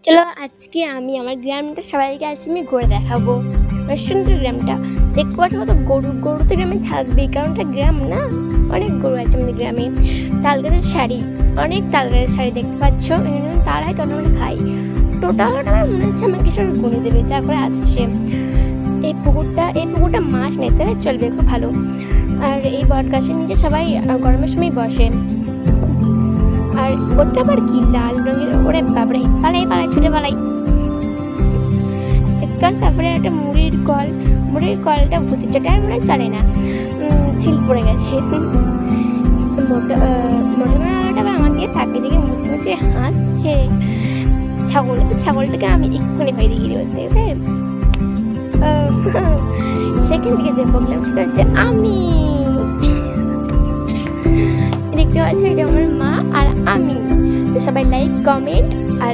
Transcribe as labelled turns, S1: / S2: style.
S1: চলো আজকে আমি আমার গ্রামটা সবাইকে আমি ঘুরে দেখাবো। সুন্দর গ্রামটা দেখতে পাচ্ছ, কত গরু গরু তো গ্রামে থাকবেই, কারণ এটা গ্রাম না। অনেক গরু আছে আমাদের গ্রামে। তাল গাছের শাড়ি, অনেক তাল গাছের শাড়ি দেখতে পাচ্ছ। এখানে তাল হয় তখন আমরা খাই। টোটাল মনে হচ্ছে আমাকে সব গুনে দেবে যা করে আসছে। এই পুকুরটা মাছ নিতে চলবে, খুব ভালো। আর এই বট গাছের নিচে সবাই গরমের সময় বসে। আর ওটা আবার কি লাল রঙের, ওরে বাবারে, পালাই পালাই ছুটে পালাই। তারপরে একটা মুড়ির কলটা ভূতের চোটে আর মনে চলে না, সিল পড়ে গেছে। মোটামুটি আলোটা আবার আমাকে তাকিয়ে দিকে মুছে মুছে হাসছে। ছাগলটাকে আমি এক্ষুনি বাইরে গিয়ে বলতে সেখান থেকে যে বললাম সেটা হচ্ছে আমি। দেখতে পাচ্ছি এটা আমার মা আর আমি। তো সবাই লাইক, কমেন্ট আর